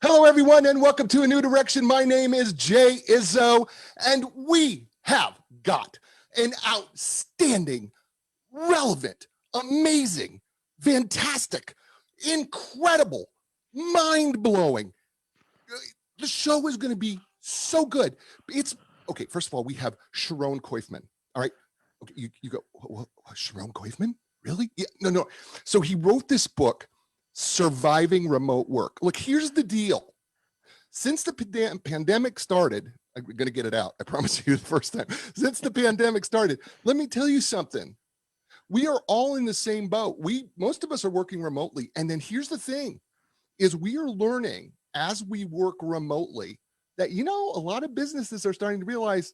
Hello, everyone, and welcome to A New Direction. My name is Jay Izzo, and we have got an outstanding, relevant, amazing, fantastic, incredible, mind-blowing. The show is going to be so good. It's okay. First of all, we have Sharon Koifman. All right. Okay. You go, Sharon Koifman? Really? Yeah. No. So he wrote this book, Surviving Remote Work. Look, here's the deal. Since the pandemic started, I'm going to get it out. I promise you the first time. Since the pandemic started, let me tell you something. We are all in the same boat. Most of us are working remotely. And then here's the thing is we are learning as we work remotely that, a lot of businesses are starting to realize,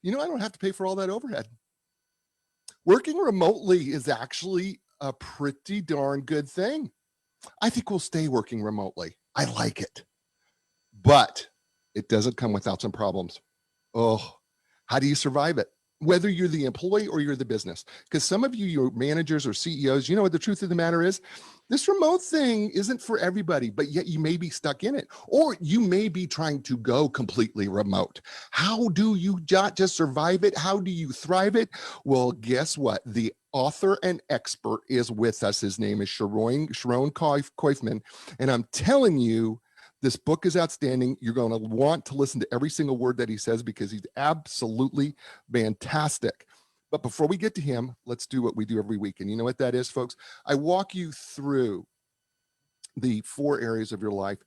I don't have to pay for all that overhead. Working remotely is actually a pretty darn good thing. I think we'll stay working remotely. I like it, but it doesn't come without some problems. Oh, how do you survive it? Whether you're the employee or you're the business, because some of you, your managers or CEOs, you know what the truth of the matter is? This remote thing isn't for everybody, but yet you may be stuck in it, or you may be trying to go completely remote. How do you not just survive it? How do you thrive it? Well, guess what? The author and expert is with us. His name is Sharon Koifman, and I'm telling you, this book is outstanding. You're going to want to listen to every single word that he says because he's absolutely fantastic. But before we get to him, let's do what we do every week. And you know what that is, folks? I walk you through the 4 areas of your life.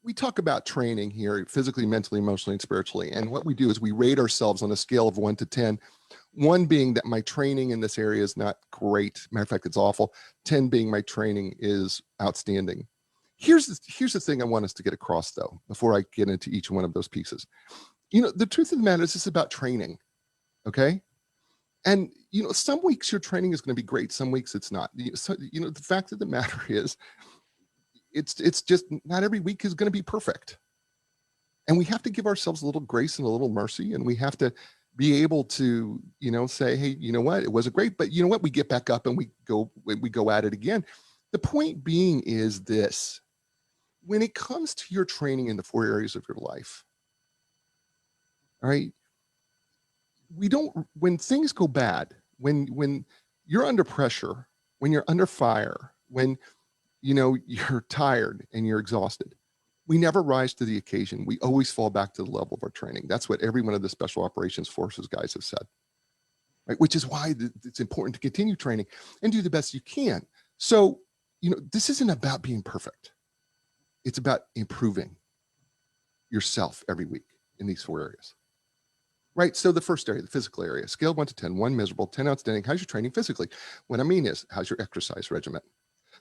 We talk about training here, physically, mentally, emotionally, and spiritually. And what we do is we rate ourselves on a scale of 1 to 10. 1 being that my training in this area is not great. Matter of fact, it's awful. 10 being my training is outstanding. Here's the thing I want us to get across, though, before I get into each one of those pieces. The truth of the matter is this is about training, okay? And, some weeks your training is going to be great. Some weeks it's not. So, the fact of the matter is it's just not every week is going to be perfect. And we have to give ourselves a little grace and a little mercy. And we have to be able to, say, hey, you know what? It wasn't great, but you know what? We get back up and we go at it again. The point being is this. When it comes to your training in the 4 areas of your life, all right, when things go bad, when you're under pressure, when you're under fire, when, you're tired and you're exhausted, we never rise to the occasion. We always fall back to the level of our training. That's what every one of the Special Operations Forces guys have said, right? Which is why it's important to continue training and do the best you can. So, this isn't about being perfect. It's about improving yourself every week in these 4 areas, right? So the first area, the physical area, scale 1 to 10, 1 miserable, 10 outstanding. How's your training physically? What I mean is, how's your exercise regimen?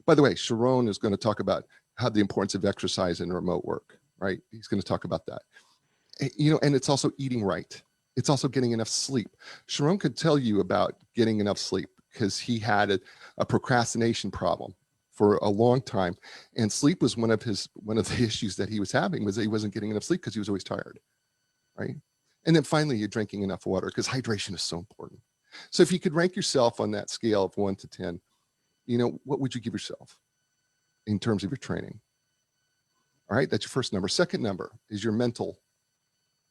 By the way, Sharon is going to talk about how the importance of exercise in remote work, right? He's going to talk about that. And it's also eating right. It's also getting enough sleep. Sharon could tell you about getting enough sleep because he had a procrastination problem for a long time, and sleep was one of the issues that he was having, was that he wasn't getting enough sleep because he was always tired, right? And then finally, you're drinking enough water because hydration is so important. So if you could rank yourself on that scale of 1 to 10, what would you give yourself in terms of your training? All right, that's your first number. Second number is your mental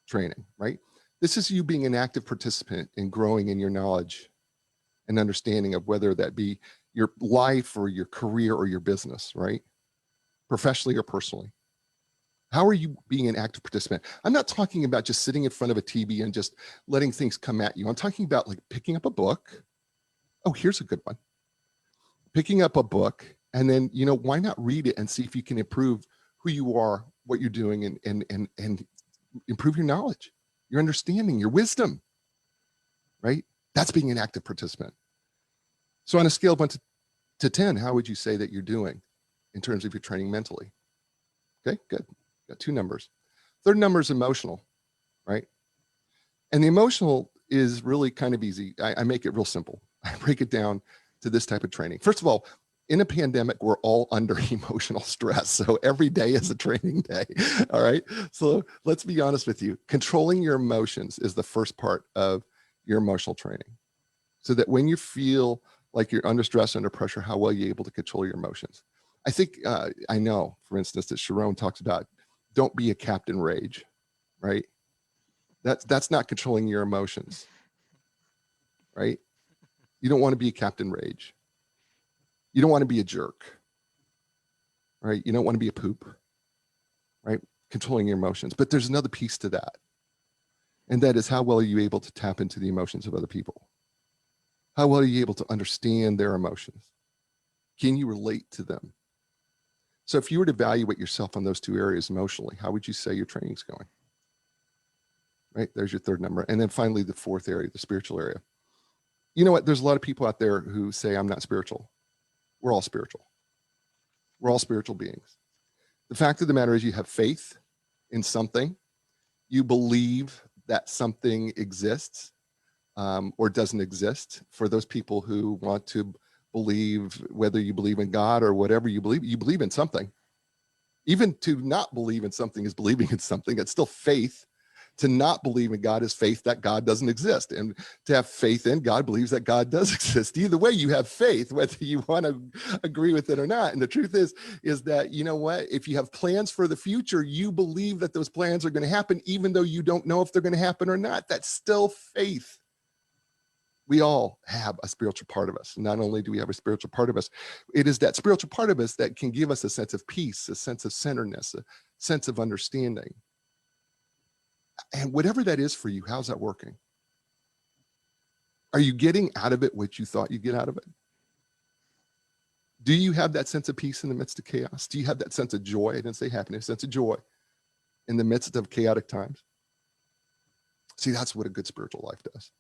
training, right? This is you being an active participant in growing in your knowledge and understanding of whether that be your life or your career or your business, right? Professionally or personally. How are you being an active participant? I'm not talking about just sitting in front of a TV and just letting things come at you. I'm talking about like picking up a book. Oh, here's a good one. Picking up a book and then, why not read it and see if you can improve who you are, what you're doing, and improve your knowledge, your understanding, your wisdom, right? That's being an active participant. So on a scale of 1 to 10, how would you say that you're doing in terms of your training mentally? Okay, good. Got 2 numbers. Third number is emotional, right? And the emotional is really kind of easy. I make it real simple. I break it down to this type of training. First of all, in a pandemic, we're all under emotional stress. So every day is a training day. All right. So let's be honest with you. Controlling your emotions is the first part of your emotional training. So that when you feel like you're under stress, under pressure, how well you're able to control your emotions. I think, I know, for instance, that Sharon talks about don't be a Captain Rage, right? That's not controlling your emotions, right? You don't want to be a Captain Rage. You don't want to be a jerk, right? You don't want to be a poop, right? Controlling your emotions. But there's another piece to that. And that is, how well are you able to tap into the emotions of other people? How well are you able to understand their emotions? Can you relate to them? So if you were to evaluate yourself on those two areas emotionally, how would you say your training's going? Right? There's your third number. And then finally, the fourth area, the spiritual area. You know what? There's a lot of people out there who say, I'm not spiritual. We're all spiritual. We're all spiritual beings. The fact of the matter is, you have faith in something. You believe that something exists or doesn't exist. For those people who want to believe, whether you believe in God or whatever you believe in something. Even to not believe in something is believing in something. It's still faith. To not believe in God is faith that God doesn't exist. And to have faith in God believes that God does exist. Either way, you have faith, whether you want to agree with it or not. And the truth is that, you know what, if you have plans for the future, you believe that those plans are going to happen, even though you don't know if they're going to happen or not. That's still faith. We all have a spiritual part of us. Not only do we have a spiritual part of us, it is that spiritual part of us that can give us a sense of peace, a sense of centeredness, a sense of understanding. And whatever that is for you, how's that working? Are you getting out of it what you thought you'd get out of it? Do you have that sense of peace in the midst of chaos? Do you have that sense of joy? I didn't say happiness, sense of joy in the midst of chaotic times? See, that's what a good spiritual life does.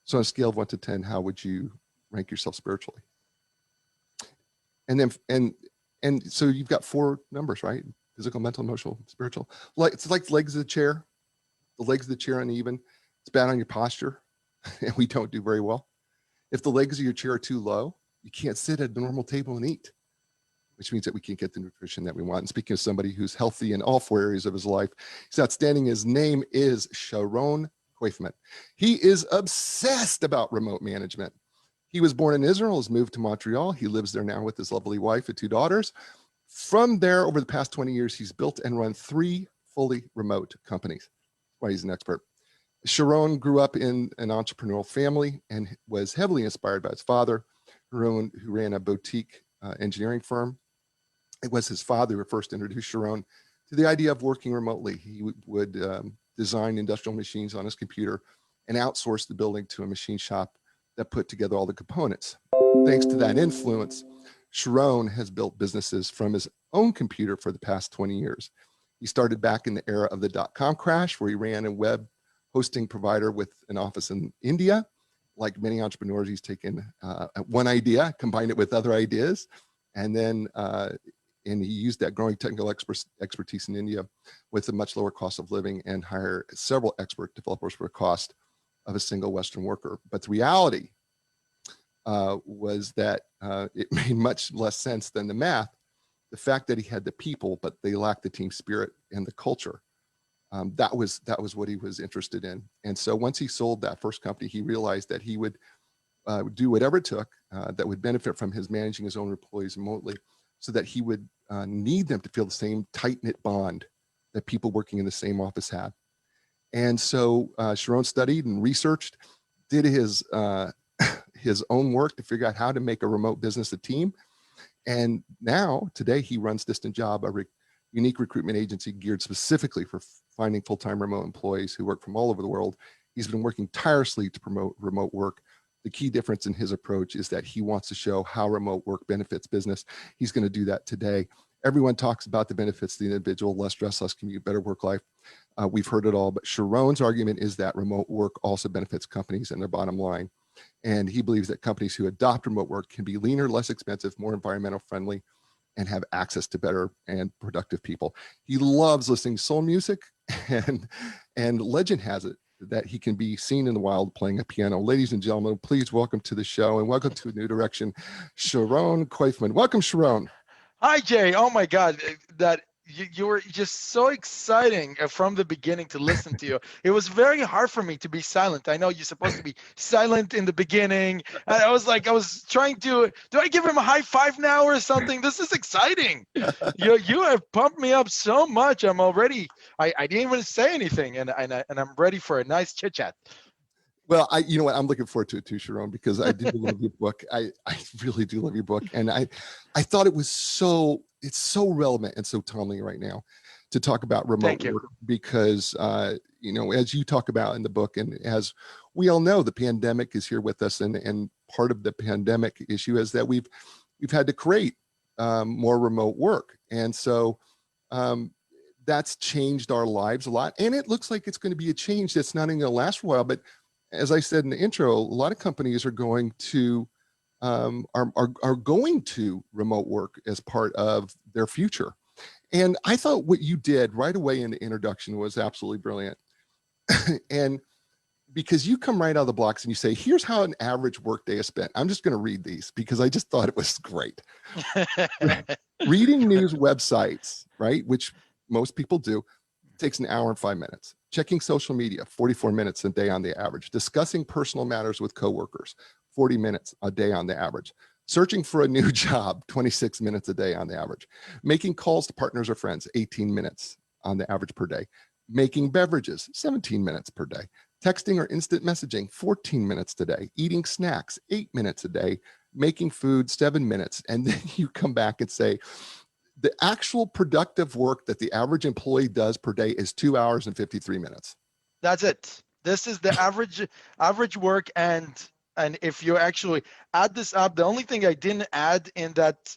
So on a scale of 1 to 10, how would you rank yourself spiritually? And then, and so you've got 4 numbers, right? Physical, mental, emotional, spiritual. Like, it's like legs of the chair. The legs of the chair uneven. It's bad on your posture, and we don't do very well. If the legs of your chair are too low, you can't sit at a normal table and eat, which means that we can't get the nutrition that we want. And speaking of somebody who's healthy in all 4 areas of his life, he's outstanding. His name is Sharon Koifman. He is obsessed about remote management. He was born in Israel, has moved to Montreal. He lives there now with his lovely wife and 2 daughters. From there, over the past 20 years, he's built and run 3 fully remote companies. That's why he's an expert. Sharon grew up in an entrepreneurial family and was heavily inspired by his father, who ran a boutique engineering firm. It was his father who first introduced Sharon to the idea of working remotely. He would design industrial machines on his computer and outsource the building to a machine shop that put together all the components. Thanks to that influence, Sharon has built businesses from his own computer for the past 20 years. He started back in the era of the dot-com crash, where he ran a web hosting provider with an office in India. Like many entrepreneurs, he's taken one idea, combined it with other ideas, and then and he used that growing technical expertise in India with a much lower cost of living and hire several expert developers for a cost of a single Western worker. But the reality was that it made much less sense than the math. The fact that he had the people, but they lacked the team spirit and the culture. That was what he was interested in. And so once he sold that first company, he realized that he would do whatever it took that would benefit from his managing his own employees remotely, so that he would need them to feel the same tight-knit bond that people working in the same office had. And so Sharon studied and researched, did his own work to figure out how to make a remote business a team. And now, today, he runs Distant Job, a unique recruitment agency geared specifically for finding full-time remote employees who work from all over the world. He's been working tirelessly to promote remote work. The key difference in his approach is that he wants to show how remote work benefits business. He's going to do that today. Everyone talks about the benefits to the individual: less stress, less commute, better work life. We've heard it all, but Sharon's argument is that remote work also benefits companies and their bottom line. And he believes that companies who adopt remote work can be leaner, less expensive, more environmental friendly, and have access to better and productive people. He loves listening to soul music, and legend has it that he can be seen in the wild playing a piano. Ladies and gentlemen, please welcome to the show and welcome to A New Direction, Sharon Koifman. Welcome, Sharon. Hi, Jay. Oh my God, that you were just so exciting from the beginning to listen to you. It was very hard for me to be silent. I know you're supposed to be silent in the beginning. And I was trying to, do I give him a high five now or something? This is exciting. You have pumped me up so much. I'm already, I didn't even say anything, and I'm ready for a nice chit chat. Well, you know what? I'm looking forward to it too, Sharon, because I do love your book. I really do love your book. And I thought it's so relevant and so timely right now to talk about remote Thank you. work because, as you talk about in the book, and as we all know, the pandemic is here with us. And part of the pandemic issue is that we've had to create more remote work. And so, um, that's changed our lives a lot. And it looks like it's going to be a change that's not even going to last for a while, but as I said in the intro, a lot of companies are going to are going to remote work as part of their future. And I thought what you did right away in the introduction was absolutely brilliant. And because you come right out of the blocks and you say, here's how an average workday is spent. I'm just going to read these because I just thought it was great. Reading news websites, right, which most people do, takes an hour and 5 minutes. Checking social media, 44 minutes a day on the average. Discussing personal matters with coworkers, 40 minutes a day on the average. Searching for a new job, 26 minutes a day on the average. Making calls to partners or friends, 18 minutes on the average per day. Making beverages, 17 minutes per day. Texting or instant messaging, 14 minutes a day. Eating snacks, 8 minutes a day. Making food, 7 minutes. And then you come back and say, the actual productive work that the average employee does per day is 2 hours and 53 minutes. That's it. This is the average work, and if you actually add this up, the only thing I didn't add in that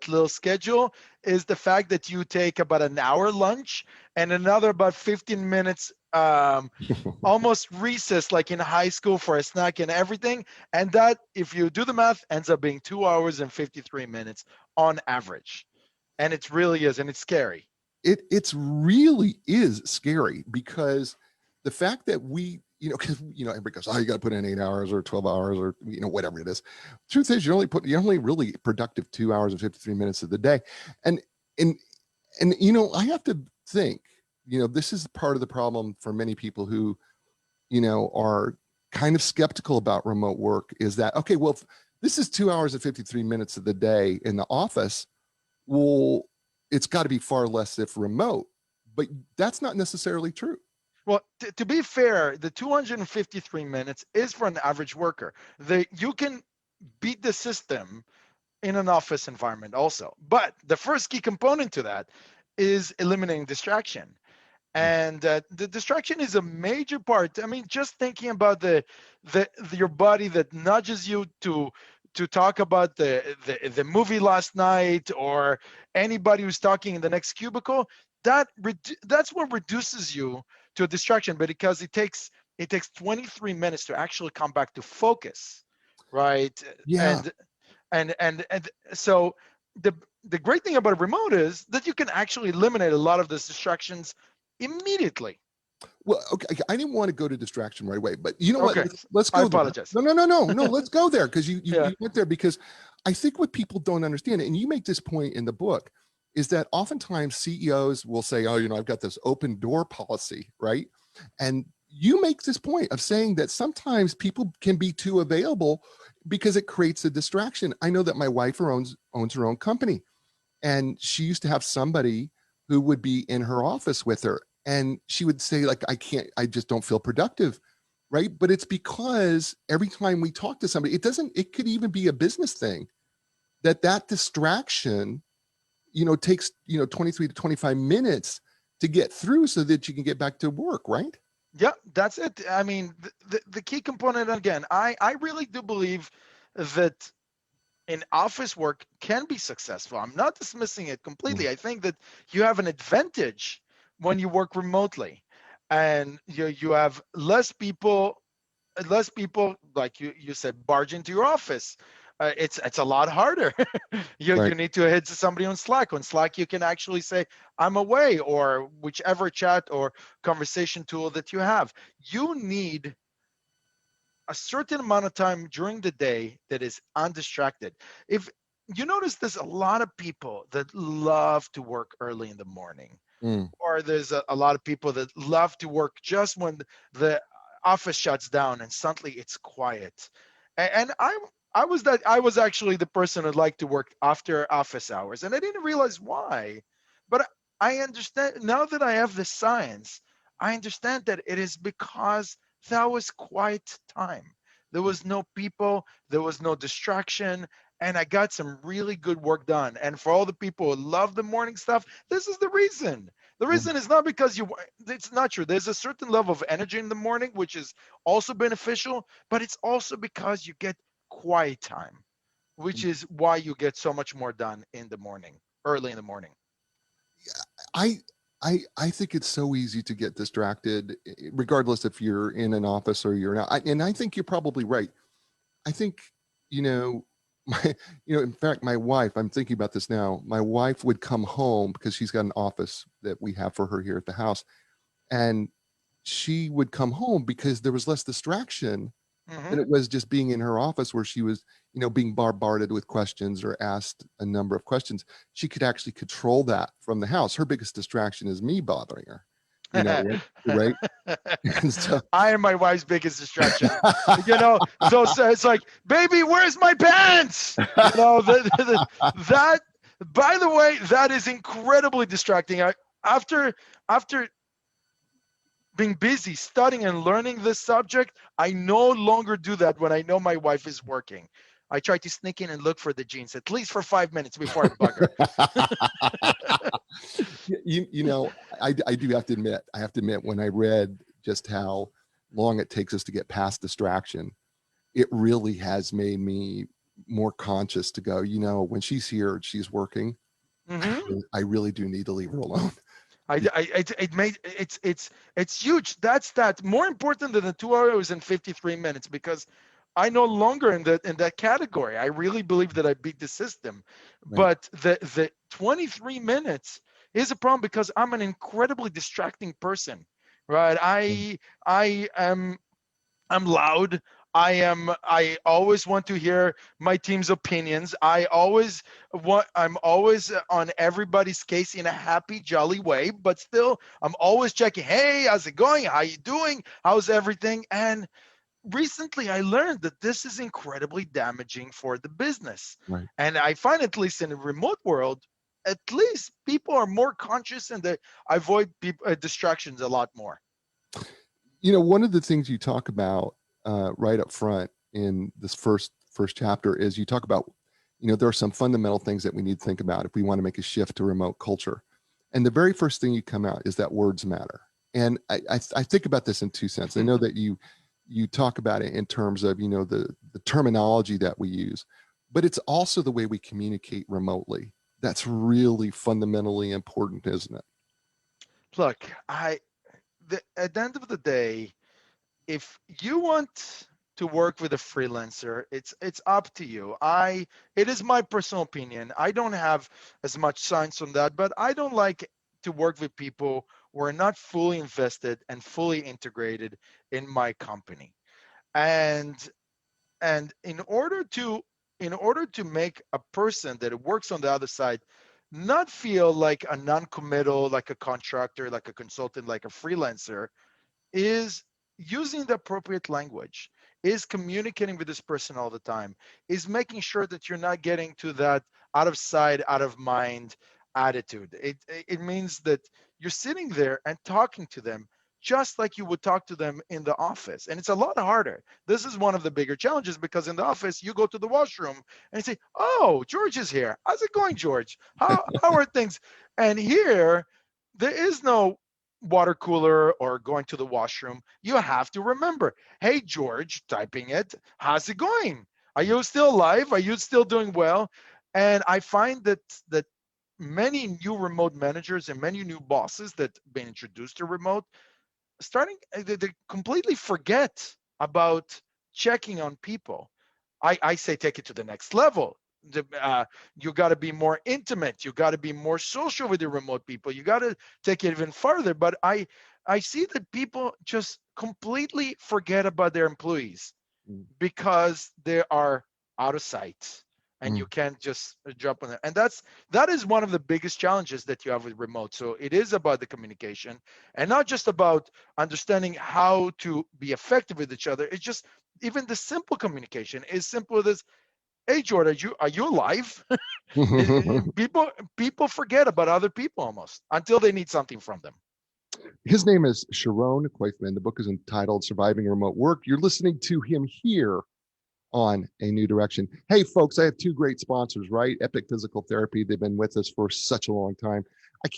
little schedule is the fact that you take about an hour lunch and another about 15 minutes almost recess like in high school for a snack and everything, and that, if you do the math, ends up being 2 hours and 53 minutes on average. And it really is, and it's scary. It's really is scary because the fact that because everybody goes, oh, you got to put in 8 hours or 12 hours or whatever it is. Truth is, you're only really productive 2 hours and 53 minutes of the day, and and I have to think, this is part of the problem for many people who are kind of skeptical about remote work is that, okay, well, if this is 2 hours and 53 minutes of the day in the office, well, it's got to be far less if remote, but that's not necessarily true. Well, to be fair, the 253 minutes is for an average worker. You can beat the system in an office environment also. But the first key component to that is eliminating distraction. And the distraction is a major part. I mean, just thinking about your body that nudges you to talk about the movie last night, or anybody who's talking in the next cubicle, that's what reduces you to a distraction. But because it takes 23 minutes to actually come back to focus, right? Yeah. And so the the great thing about a remote is that you can actually eliminate a lot of those distractions immediately. Well, okay, I didn't want to go to distraction right away, but you know what? Okay, Let's I go there. apologize. No. Let's go there because Yeah. you went there because I think what people don't understand, and you make this point in the book, is that oftentimes CEOs will say, "Oh, I've got this open door policy," right? And you make this point of saying that sometimes people can be too available because it creates a distraction. I know that my wife owns her own company, and she used to have somebody who would be in her office with her, and she would say, like, I just don't feel productive, right? But it's because every time we talk to somebody, it could even be a business thing, that distraction takes 23 to 25 minutes to get through so that you can get back to work, right? Yeah, that's it. I mean, the key component, again, I really do believe that in office work can be successful. I'm not dismissing it Mm. completely. I think that you have an advantage when you work remotely, and you have less people, like you said, barge into your office. It's a lot harder. You Right. need to hit somebody on Slack. On Slack, you can actually say, "I'm away," or whichever chat or conversation tool that you have. You need a certain amount of time during the day that is undistracted. If you notice there's a lot of people that love to work early in the morning, Mm, or there's a lot of people that love to work just when the office shuts down and suddenly it's quiet. And I was actually the person who liked to work after office hours, and I didn't realize why. But I understand now that I have the science. I understand that it is because that was quiet time. There was no people, there was no distraction, and I got some really good work done. And for all the people who love the morning stuff, this is the reason. The mm, reason is not because it's not true. There's a certain level of energy in the morning, which is also beneficial, but it's also because you get quiet time, which mm. is why you get so much more done in the morning, early in the morning. I I think it's so easy to get distracted, regardless if you're in an office or you're not. And I think you're probably right. I think, you know, my, in fact, my wife, I'm thinking about this now. My wife would come home because she's got an office that we have for her here at the house. And she would come home because there was less distraction than Hmm. it was just being in her office where she was, being bombarded with questions or asked a number of questions. She could actually control that from the house. Her biggest distraction is me bothering her, right? Right. And so, I am my wife's biggest distraction. Those it's like, baby, where's my pants? That. By the way, that is incredibly distracting. After after being busy studying and learning this subject, I no longer do that when I know my wife is working. I try to sneak in and look for the jeans at least for 5 minutes before I bug her. you know, I do have to admit, when I read just how long it takes us to get past distraction, it really has made me more conscious to go, when she's here, she's working. Hmm. I really do need to leave her alone. It made it's huge. That's that more important than the 2 hours and 53 minutes, because I no longer in that category. I really believe that I beat the system, Right. but the 23 minutes is a problem because I'm an incredibly distracting person, right? I am I'm loud. I always want to hear my team's opinions. I'm always on everybody's case in a happy, jolly way, but still I'm always checking, hey, how's it going? How you doing? How's everything? And recently I learned that this is incredibly damaging for the business. Right. And I find, at least in the remote world, at least people are more conscious and they avoid distractions a lot more. One of the things you talk about right up front in this first chapter is you talk about, there are some fundamental things that we need to think about if we want to make a shift to remote culture. And the very first thing you come out is that words matter. And I think about this in two senses. I know that you talk about it in terms of, the terminology that we use, but it's also the way we communicate remotely. That's really fundamentally important, isn't it? Look, at the end of the day, if you want to work with a freelancer, it's up to you. It is my personal opinion. I don't have as much science on that, but I don't like to work with people who are not fully invested and fully integrated in my company. And in order to make a person that works on the other side not feel like a non-committal, like a contractor, like a consultant, like a freelancer, is using the appropriate language, is communicating with this person all the time, is making sure that you're not getting to that out of sight, out of mind attitude. It means that you're sitting there and talking to them just like you would talk to them in the office. And it's a lot harder. This is one of the bigger challenges, because in the office, you go to the washroom and you say, oh, George is here. How's it going, George? How are things? And here, there is no water cooler or going to the washroom. You have to remember, hey, George, typing it, how's it going? Are you still alive? Are you still doing well? And I find that many new remote managers and many new bosses that have been introduced to remote, they completely forget about checking on people. I say take it to the next level. You got to be more intimate. You got to be more social with your remote people. You got to take it even further. But I see that people just completely forget about their employees Mm. because they are out of sight. and you can't just jump on it. And that is one of the biggest challenges that you have with remote. So it is about the communication, and not just about understanding how to be effective with each other. It's just even the simple communication is simple as, hey Jordan, are you alive? People forget about other people almost until they need something from them. His name is Sharon Koifman. The book is entitled Surviving Remote Work. You're listening to him here on A New Direction. Hey, folks, I have two great sponsors, right? Epic Physical Therapy. They've been with us for such a long time.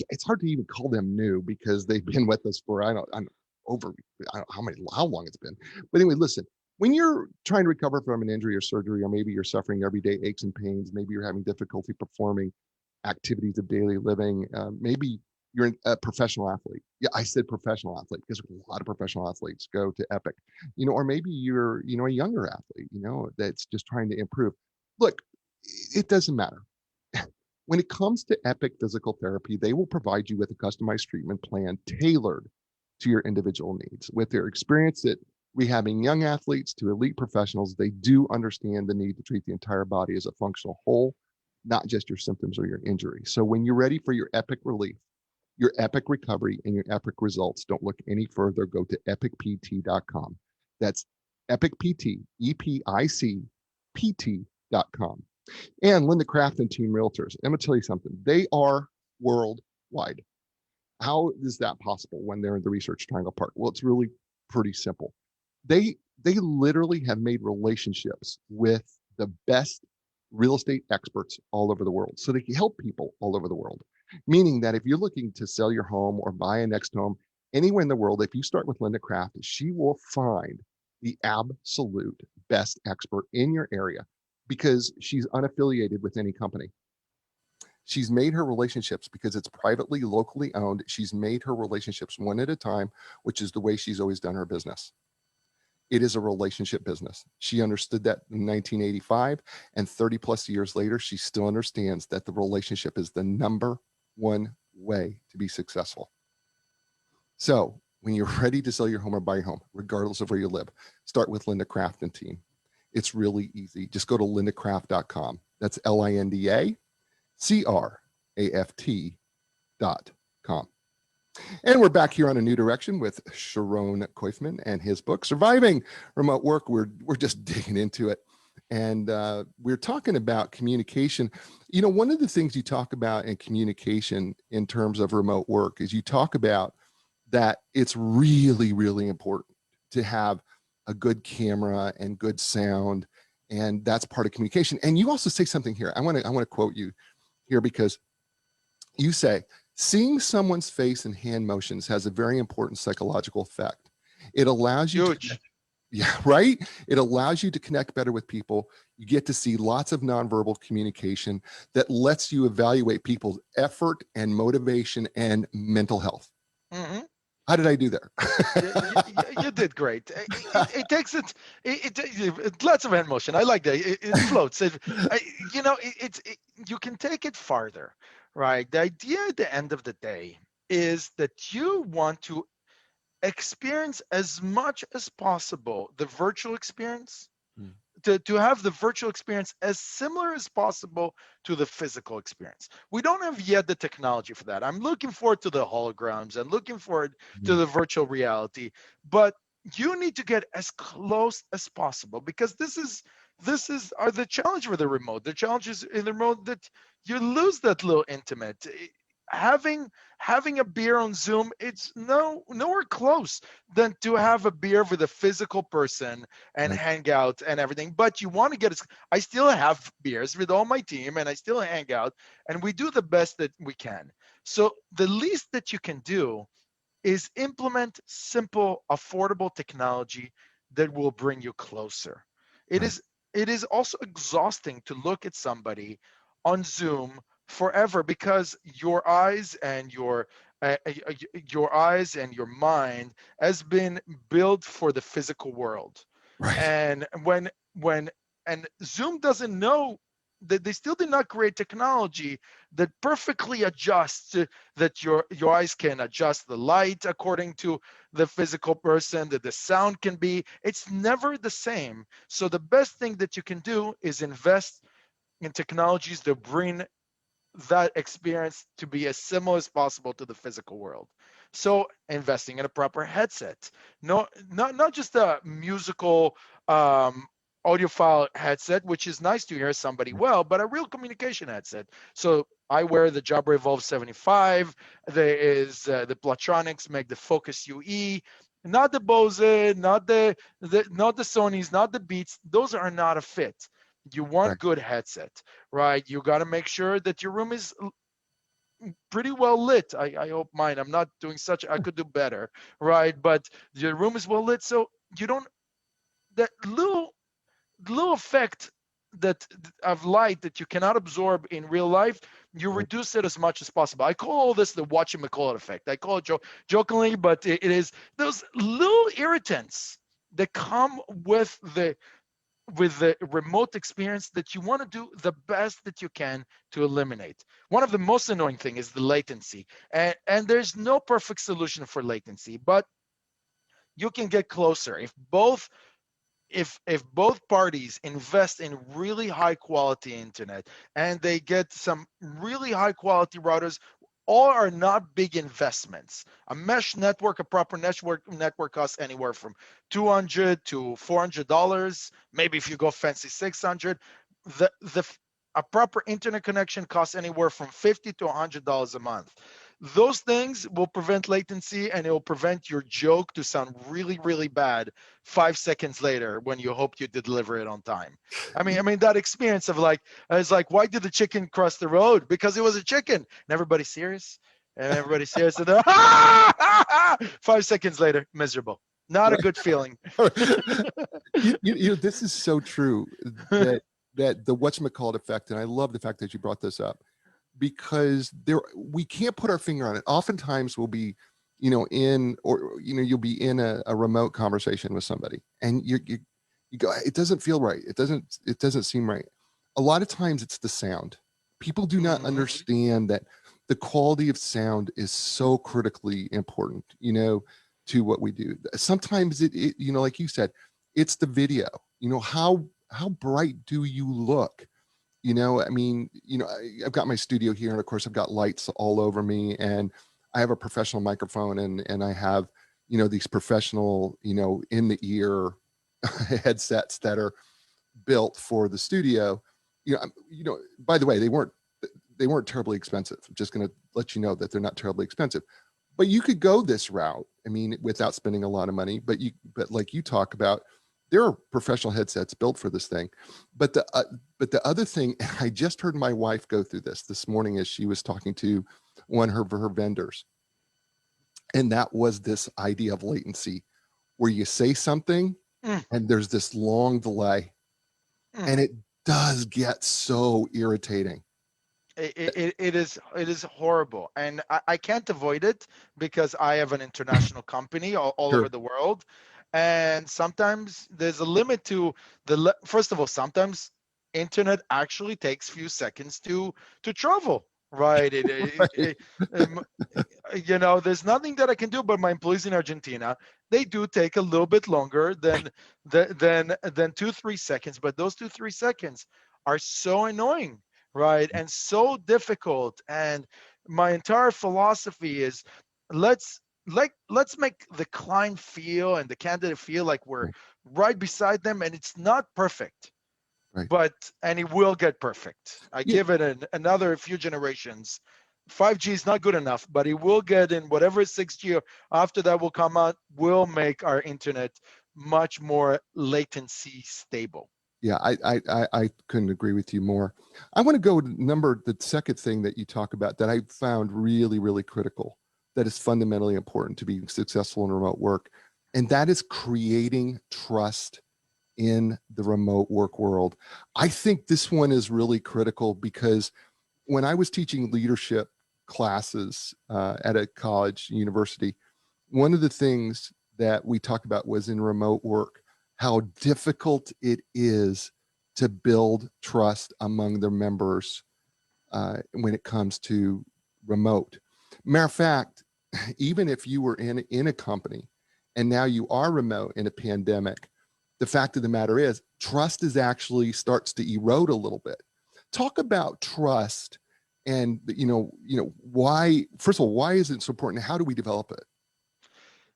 It's hard to even call them new because they've been with us for, I don't know how long it's been. But anyway, listen, when you're trying to recover from an injury or surgery, or maybe you're suffering everyday aches and pains, maybe you're having difficulty performing activities of daily living, maybe you're a professional athlete. Yeah, I said professional athlete because a lot of professional athletes go to Epic, or maybe you're, a younger athlete, that's just trying to improve. Look, it doesn't matter. When it comes to Epic Physical Therapy, they will provide you with a customized treatment plan tailored to your individual needs. With their experience at rehabbing young athletes to elite professionals, they do understand the need to treat the entire body as a functional whole, not just your symptoms or your injury. So when you're ready for your epic relief, your epic recovery, and your epic results, don't look any further. Go to epicpt.com. That's epicpt, EPICPT.com. And Linda Craft and Team Realtors. I'm going to tell you something. They are worldwide. How is that possible when they're in the Research Triangle Park? Well, it's really pretty simple. They literally have made relationships with the best real estate experts all over the world, so they can help people all over the world. Meaning that if you're looking to sell your home or buy a next home anywhere in the world, if you start with Linda Craft, she will find the absolute best expert in your area because she's unaffiliated with any company. She's made her relationships because it's privately, locally owned. She's made her relationships one at a time, which is the way she's always done her business. It is a relationship business. She understood that in 1985, and 30 plus years later, she still understands that the relationship is the number one way to be successful. So when you're ready to sell your home or buy your home, regardless of where you live, start with Linda Craft and team. It's really easy. Just go to lindacraft.com. That's LINDACRAFT.com. And we're back here on A New Direction with Sharon Koifman and his book, Surviving Remote Work. We're just digging into it. And we're talking about communication. One of the things you talk about in communication in terms of remote work is you talk about that it's really, really important to have a good camera and good sound. And that's part of communication. And you also say something here. I want to quote you here because you say, seeing someone's face and hand motions has a very important psychological effect. It allows you to, right? It allows you to connect better with people. You get to see lots of nonverbal communication that lets you evaluate people's effort and motivation and mental health. Mm-hmm. How did I do there? You did great. It takes lots of hand motion. I like that. It floats. You can take it farther, right? The idea at the end of the day is that you want to experience as much as possible the virtual experience, to have the virtual experience as similar as possible to the physical experience. We don't have yet the technology for that. I'm looking forward to the holograms and looking forward to the virtual reality, but you need to get as close as possible because this is the challenge with the remote. The challenge is in the remote that you lose that little intimate. Having a beer on Zoom, it's nowhere close than to have a beer with a physical person and hang out and everything. But you want to get I still have beers with all my team and I still hang out and we do the best that we can. So the least that you can do is implement simple, affordable technology that will bring you closer. It is also exhausting to look at somebody on Zoom forever because your eyes and your mind has been built for the physical world. Right. And when Zoom doesn't know that, they still did not create technology that perfectly adjusts that your eyes can adjust the light according to the physical person, that the sound can be, it's never the same. So the best thing that you can do is invest in technologies that bring that experience to be as similar as possible to the physical world. So investing in a proper headset, no, not just a musical audiophile headset, which is nice to hear somebody well, but a real communication headset. So I wear the Jabra Evolve 75. There is the Platronics make the Focus UE. Not the Bose, not the Sonys, not the Beats. Those are not a fit. You want Right. good headset, right? You got to make sure that your room is pretty well lit. I hope mine. I'm not doing such. I could do better, right? But your room is well lit, so you don't that little effect that of light that you cannot absorb in real life. You Right. reduce it as much as possible. I call all this the watching Mccullough effect. I call it jokingly, but it is those little irritants that come with the remote experience that you want to do the best that you can to eliminate. One of the most annoying thing is the latency. And there's no perfect solution for latency, but you can get closer if both parties invest in really high quality internet and they get some really high quality routers. All are not big investments. A mesh network, a proper network costs anywhere from $200 to $400. Maybe if you go fancy, 600. The a proper internet connection costs anywhere from $50 to $100 a month. Those things will prevent latency, and it will prevent your joke to sound really, really bad 5 seconds later when you hoped you did deliver it on time. I mean that experience of like, it's like, why did the chicken cross the road? Because it was a chicken. And everybody's serious, and everybody's serious, and then 5 seconds later, miserable. Not a good feeling. This is so true that the whatchamacallit effect, and I love the fact that you brought this up, because we can't put our finger on it. Oftentimes we'll be, you'll be in a remote conversation with somebody, and you go, it doesn't feel right. It doesn't seem right. A lot of times it's the sound. People do not understand that the quality of sound is so critically important, to what we do. Sometimes like you said, it's the video. How bright do you look? I've got my studio here, and of course I've got lights all over me, and I have a professional microphone, and I have, these professional, in the ear headsets that are built for the studio. By the way, they weren't terribly expensive. I'm just going to let you know that they're not terribly expensive. But you could go this route, without spending a lot of money. But like you talk about, there are professional headsets built for this thing. But the other thing, and I just heard my wife go through this morning as she was talking to one of her vendors, and that was this idea of latency, where you say something Mm, and there's this long delay, mm. and it does get so irritating. It is horrible, and I can't avoid it because I have an international company all over Sure. the world, and sometimes there's a limit to first of all, sometimes internet actually takes few seconds to travel, right? Right. Um, there's nothing that I can do, but my employees in Argentina, they do take a little bit longer than 2-3 seconds, but those 2-3 seconds are so annoying, right? And so difficult. And my entire philosophy is let's let's make the client feel and the candidate feel like we're Right. right beside them, and it's not perfect, Right. but and it will get perfect. I Yeah. give it another few generations. 5G is not good enough, but it will get in whatever 6G after that will come out, will make our internet much more latency stable. Yeah, I couldn't agree with you more. I want to go to the second thing that you talk about that I found really, really critical, that is fundamentally important to being successful in remote work, and that is creating trust in the remote work world. I think this one is really critical because when I was teaching leadership classes at a college, university, one of the things that we talked about was in remote work, how difficult it is to build trust among the members when it comes to remote. Matter of fact, even if you were in a company and now you are remote in a pandemic, the fact of the matter is trust is actually starts to erode a little bit. Talk about trust, and why. First of all, why is it so important? How do we develop it?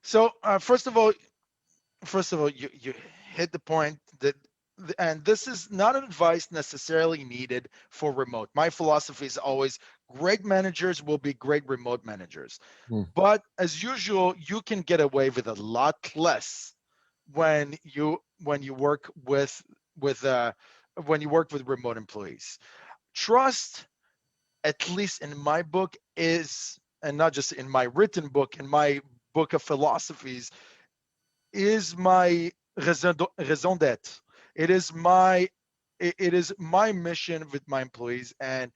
So first of all, you hit the point that, and this is not advice necessarily needed for remote. My philosophy is always great managers will be great remote managers. Hmm. But as usual, you can get away with a lot less when you work with when you work with remote employees. Trust, at least in my book, is, and not just in my written book, in my book of philosophies, is my raison d'être. It is my mission with my employees, and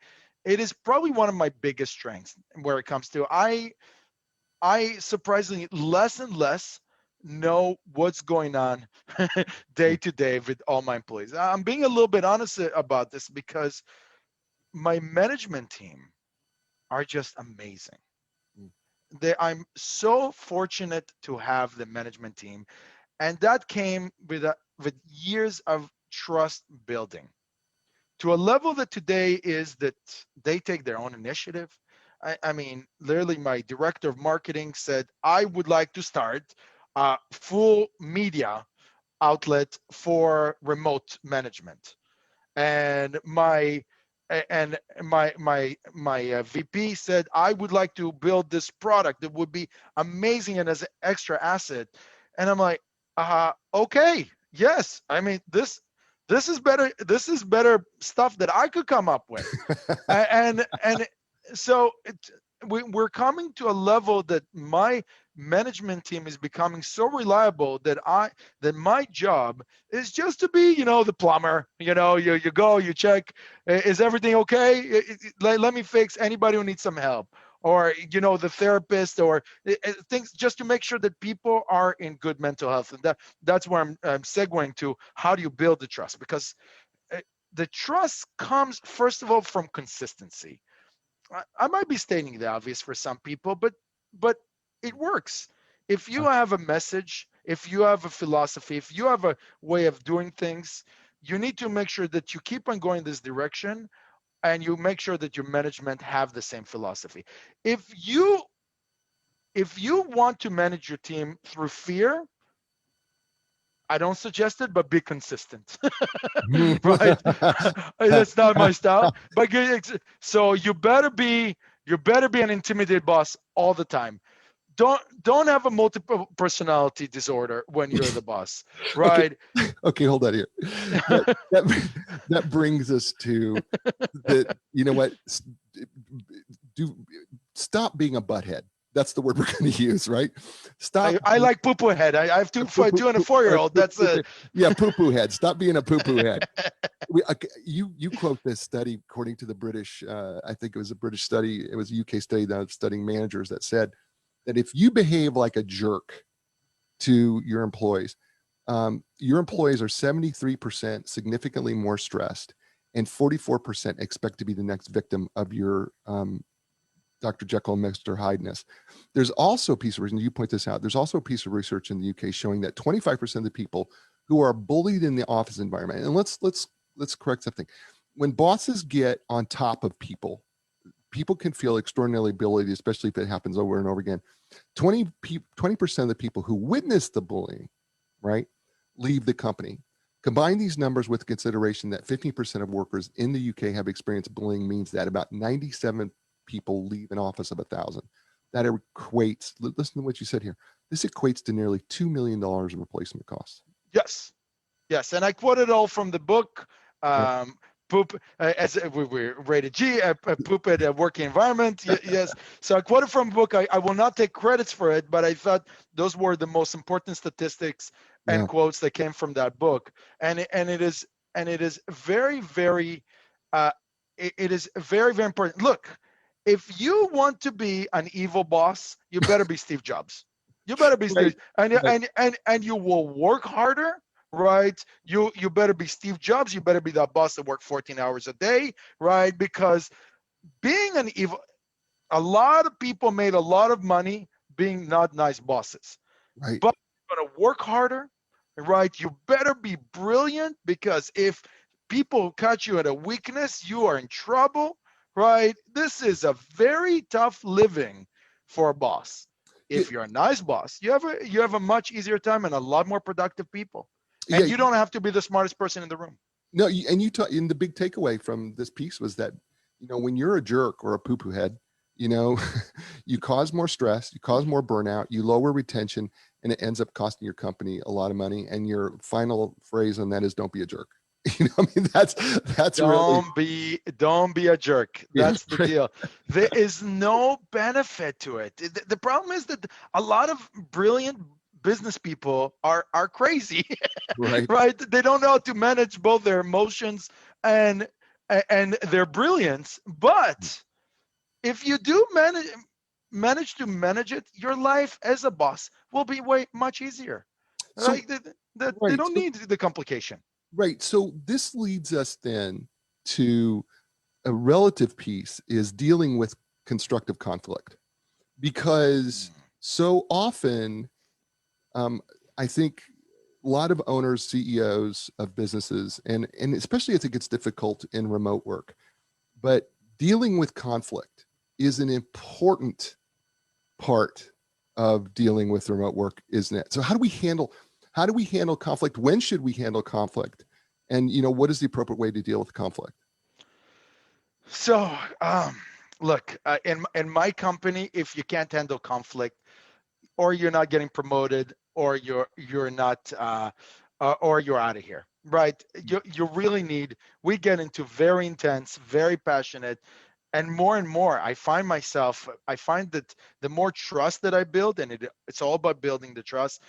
it is probably one of my biggest strengths where it comes to I surprisingly less and less know what's going on day to day with all my employees. I'm being a little bit honest about this because my management team are just amazing. I'm so fortunate to have the management team, and that came with years of trust building to a level that today is that they take their own initiative. I mean, literally, my director of marketing said, I would like to start a full media outlet for remote management. And my VP said, I would like to build this product that would be amazing and as an extra asset. And I'm like, okay, yes. I mean, this is better. This is better stuff that I could come up with. And so we're coming to a level that my management team is becoming so reliable that my job is just to be, the plumber. You go, you check, is everything okay? Let me fix anybody who needs some help, or the therapist, or things, just to make sure that people are in good mental health. And that's where I'm segueing to, how do you build the trust? Because the trust comes first of all from consistency. I might be stating the obvious for some people, but it works. If you have a message, if you have a philosophy, if you have a way of doing things, you need to make sure that you keep on going this direction, and you make sure that your management have the same philosophy. If you want to manage your team through fear, I don't suggest it, but be consistent. Right? That's not my style. But so you better be an intimidated boss all the time. Don't have a multiple personality disorder when you're the boss, Okay. right? Okay, hold on here. That brings us to the, what, stop being a butthead. That's the word we're going to use, right? Stop. I like poo-poo head. I have two and a 4-year-old. That's yeah, poo-poo head. Stop being a poo-poo head. You quote this study according to the British. I think it was a British study. It was a UK study that was studying managers that said that if you behave like a jerk to your employees are 73% significantly more stressed, and 44% expect to be the next victim of your Dr. Jekyll and Mr. Hyde-ness. There's also a piece of research, you point this out, there's also a piece of research in the UK showing that 25% of the people who are bullied in the office environment, and let's correct something. When bosses get on top of people can feel extraordinarily bullied, especially if it happens over and over again. 20% of the people who witness the bullying, right, leave the company. Combine these numbers with consideration that 15% of workers in the UK have experienced bullying means that about 97 people leave an office of 1,000. That equates, listen to what you said here, this equates to nearly $2 million in replacement costs. Yes. And I quoted all from the book. Poop, as we rated G, poop at a working environment. Yes. So I quoted from a book. I will not take credits for it, but I thought those were the most important statistics and quotes that came from that book. And it is very, very, it is very, very important. Look, if you want to be an evil boss, you better be Steve Jobs. You better be Steve, and you will work harder. Right, you better be Steve Jobs. You better be that boss that worked 14 hours a day, right? Because being an evil, a lot of people made a lot of money being not nice bosses, right? But you're gonna work harder, right? You better be brilliant, because if people catch you at a weakness, you are in trouble, right? This is a very tough living for a boss. Yeah, If you're a nice boss, you have a much easier time and a lot more productive people. yeah. And you don't have to be the smartest person in the room. No, and you talk, and the big takeaway from this piece was that, when you're a jerk or a poo-poo head, you cause more stress, you cause more burnout, you lower retention, and it ends up costing your company a lot of money. And your final phrase on that is, "Don't be a jerk." That's really, Don't be a jerk. yeah, That's the deal. There is no benefit to it. The problem is that a lot of brilliant business people are crazy. right. Right? They don't know how to manage both their emotions and their brilliance. But if you do manage to manage it, your life as a boss will be way much easier. So, Right? They right. don't need the complication. Right. So this leads us then to a relative piece, is dealing with constructive conflict, because so often, I think a lot of owners, CEOs of businesses, and especially as it gets difficult in remote work, but dealing with conflict is an important part of dealing with remote work, isn't it? So how do we handle conflict? When should we handle conflict? And what is the appropriate way to deal with conflict? So, look, in my company, if you can't handle conflict, or you're not getting promoted, or you're not, or you're out of here, right? You really need. We get into very intense, very passionate, and more. I find that the more trust that I build, and it's all about building the trust,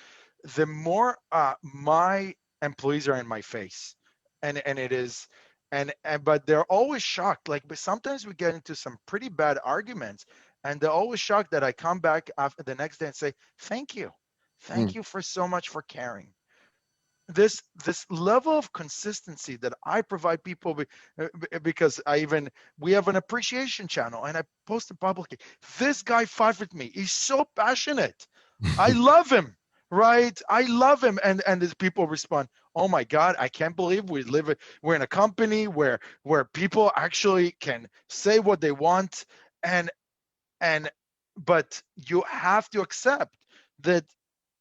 the more my employees are in my face, and it is, and but they're always shocked. Like, but sometimes we get into some pretty bad arguments, and they're always shocked that I come back after the next day and say, thank Mm, you for so much for caring. This level of consistency that I provide people, because we have an appreciation channel, and I posted publicly, this guy fought with me, he's so passionate, I love him, right? I love him. And as people respond, oh my God, I can't believe we're in a company where people actually can say what they want. And and but you have to accept that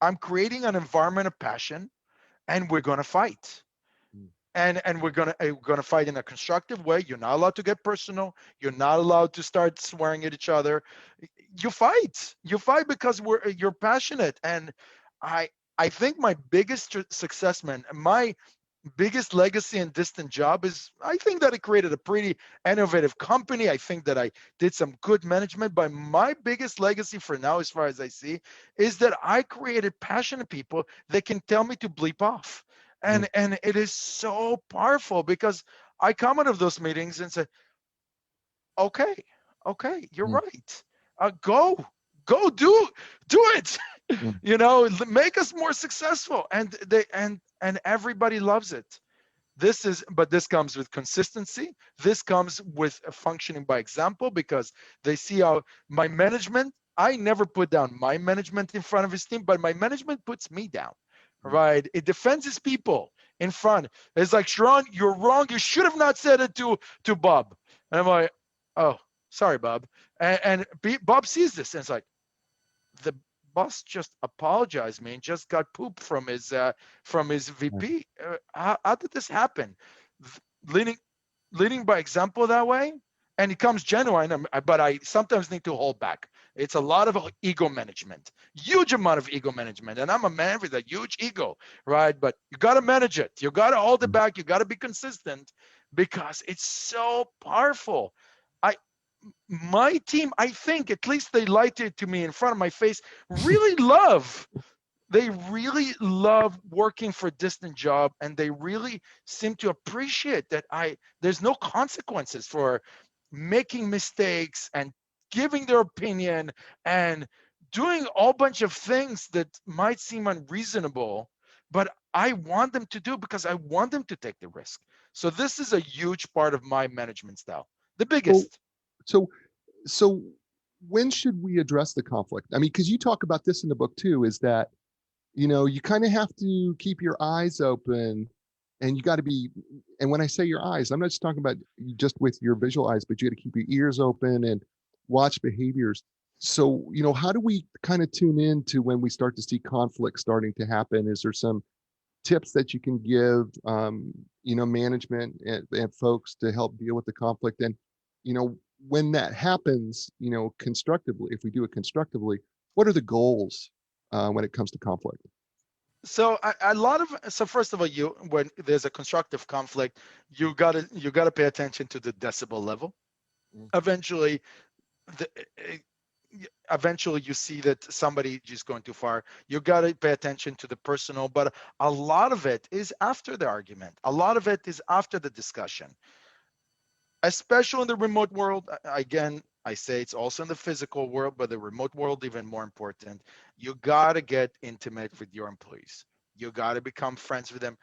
I'm creating an environment of passion, and we're going to fight, mm, and we're going to fight in a constructive way. You're not allowed to get personal, you're not allowed to start swearing at each other. You fight because you're passionate. And i I think my biggest success, man, my biggest legacy and distant job is, I think that I created a pretty innovative company. I think that I did some good management, but my biggest legacy for now, as far as I see, is that I created passionate people that can tell me to bleep off. mm, And it is so powerful, because I come out of those meetings and say, okay, okay, you're mm, right. Go do it. mm. Make us more successful. And everybody loves it. This comes with consistency. This comes with functioning by example, because they see how my management, I never put down my management in front of his team, but my management puts me down, Mm. right? It defends his people in front. It's like, Sharon, you're wrong, you should have not said it to Bob. And I'm like, oh, sorry, Bob. And Bob sees this, and it's like, the boss just apologized me and just got poop from his VP. How did this happen? Leading leading by example that way, and it comes genuine. But I sometimes need to hold back. It's a lot of ego management, huge amount of ego management, and I'm a man with a huge ego, right? But you got to manage it. You got to hold it back. You got to be consistent, because it's so powerful. I my team, I think, at least they lied to me in front of my face, really love. They really love working for a distant job, and they really seem to appreciate that there's no consequences for making mistakes and giving their opinion and doing a whole bunch of things that might seem unreasonable, but I want them to do, because I want them to take the risk. So this is a huge part of my management style, the So, biggest. so, so when should we address the conflict? I mean, because you talk about this in the book too, is that, you kind of have to keep your eyes open And you got to be, and when I say your eyes, I'm not just talking about just with your visual eyes, but you got to keep your ears open and watch behaviors. So, how do we kind of tune in to when we start to see conflict starting to happen? Is there some tips that you can give, management and folks to help deal with the conflict? And, when that happens, constructively, if we do it constructively, what are the goals when it comes to conflict? So so first of all, when there's a constructive conflict, you gotta pay attention to the decibel level. Mm. Eventually, the, eventually you see that somebody is going too far. You gotta pay attention to the personal, but a lot of it is after the argument. A lot of it is after the discussion, especially in the remote world. Again, I say it's also in the physical world, but the remote world even more important. You gotta get intimate with your employees. You gotta become friends with them.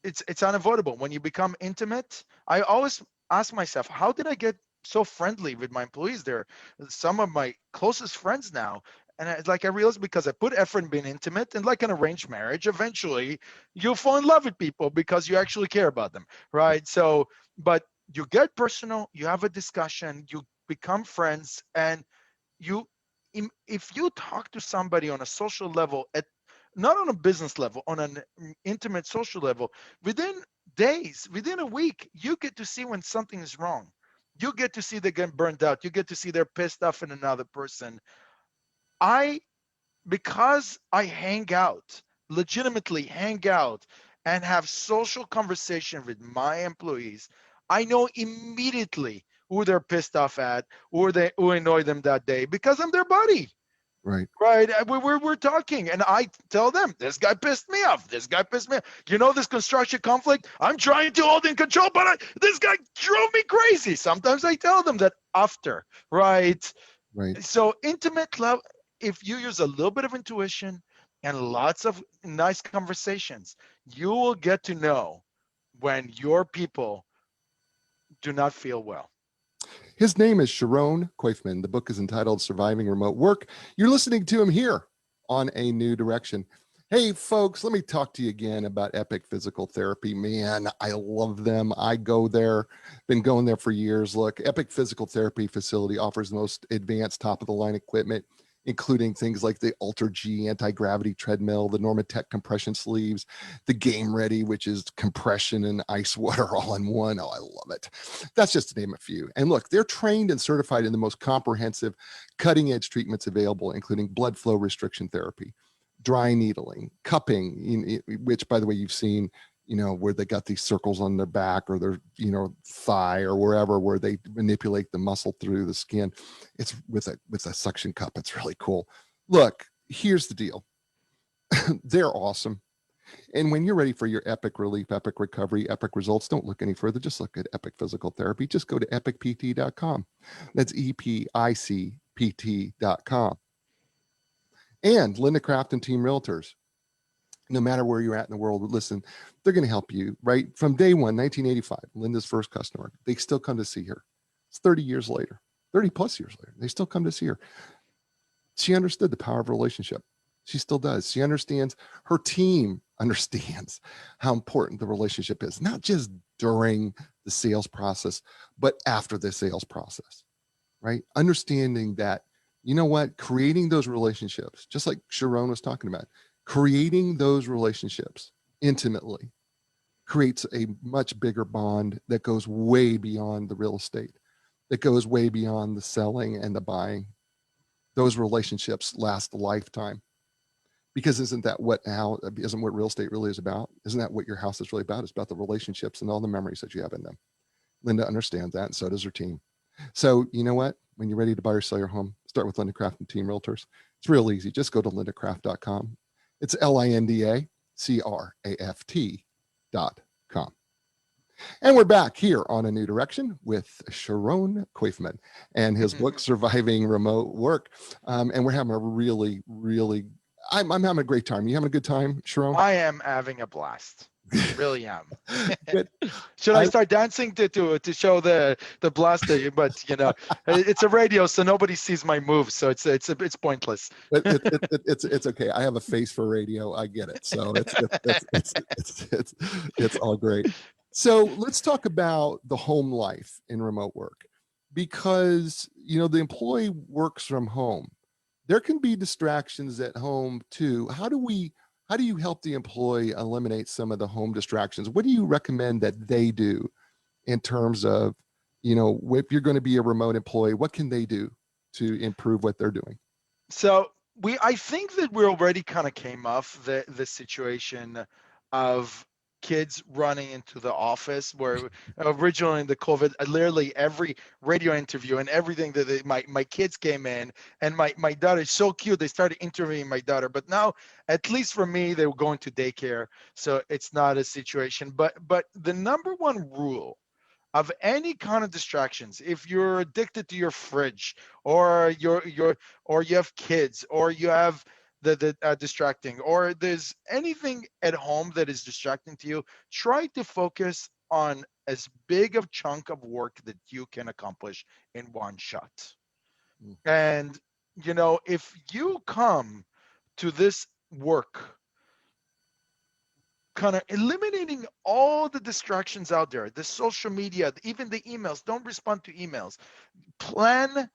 It's unavoidable. When you become intimate, I always ask myself, how did I get so friendly with my employees? They're some of my closest friends now. And it's like I realized because I put effort in being intimate, and like an arranged marriage, eventually you'll fall in love with people because you actually care about them, right? So, but you get personal, you have a discussion, you become friends, and you if you talk to somebody on a social level, at not on a business level, on an intimate social level, within days, within a week, you get to see when something is wrong. You get to see they get burned out. You get to see they're pissed off at another person. I Because I hang out, legitimately hang out, and have social conversation with my employees, I know immediately who they're pissed off at, who annoyed them that day, because I'm their buddy. Right. Right. We're talking, and I tell them, this guy pissed me off. This guy pissed me off. This construction conflict, I'm trying to hold in control, but this guy drove me crazy. Sometimes I tell them that after, right? Right. So intimate love, if you use a little bit of intuition and lots of nice conversations, you will get to know when your people do not feel well. His name is Sharon Koifman. The book is entitled Surviving Remote Work. You're listening to him here on A New Direction. Hey, folks, let me talk to you again about Epic Physical Therapy. Man, I love them. I go there, been going there for years. Look, Epic Physical Therapy facility offers the most advanced top of the line equipment, including things like the Ultra G anti-gravity treadmill, the Normatec compression sleeves, the Game Ready, which is compression and ice water all in one. Oh, I love it. That's just to name a few. And look, they're trained and certified in the most comprehensive, cutting edge treatments available, including blood flow restriction therapy, dry needling, cupping, which, by the way, you've seen, where they got these circles on their back or their, thigh or wherever, where they manipulate the muscle through the skin. It's with a suction cup. It's really cool. Look, here's the deal. They're awesome. And when you're ready for your epic relief, epic recovery, epic results, don't look any further. Just look at Epic Physical Therapy. Just go to epicpt.com. That's EPICPT.com. And Linda Craft and Team Realtors. No matter where you're at in the world, listen, they're going to help you, right? From day one, 1985, Linda's first customer, they still come to see her. It's 30 years later, 30 plus years later, they still come to see her. She understood the power of relationship. She still does. She understands, her team understands how important the relationship is, not just during the sales process, but after the sales process, right? Understanding that, creating those relationships, just like Sharon was talking about, creating those relationships intimately creates a much bigger bond that goes way beyond the real estate, that goes way beyond the selling and the buying. Those relationships last a lifetime. Because isn't what real estate really is about? Isn't that what your house is really about? It's about the relationships and all the memories that you have in them. Linda understands that, and so does her team. So you know what? When you're ready to buy or sell your home, start with Linda Craft and Team Realtors. It's real easy. Just go to lindacraft.com. It's LINDACRAFT.com. And we're back here on A New Direction with Sharon Koifman and his book, Surviving Remote Work. And we're having a really, really, I'm having a great time. You having a good time, Sharon? I am having a blast. Really am. But Should I I, start dancing to show the blaster? But it's a radio, so nobody sees my moves, so it's pointless. it's okay. I have a face for radio. I get it. So it's all great. So let's talk about the home life in remote work, because the employee works from home. There can be distractions at home too. How do you help the employee eliminate some of the home distractions? What do you recommend that they do in terms of, if you're going to be a remote employee, what can they do to improve what they're doing? So I think that we already kind of came off the situation of kids running into the office, where originally in the COVID, literally every radio interview and everything that my kids came in, and my daughter is so cute, they started interviewing my daughter. But now, at least for me, they were going to daycare, so it's not a situation. But the number one rule of any kind of distractions, if you're addicted to your fridge, or or you have kids, or you have the distracting, or there's anything at home that is distracting to you, try to focus on as big of chunk of work that you can accomplish in one shot. Mm. And if you come to this work kind of eliminating all the distractions out there, the social media, even the emails, don't respond to emails. Plan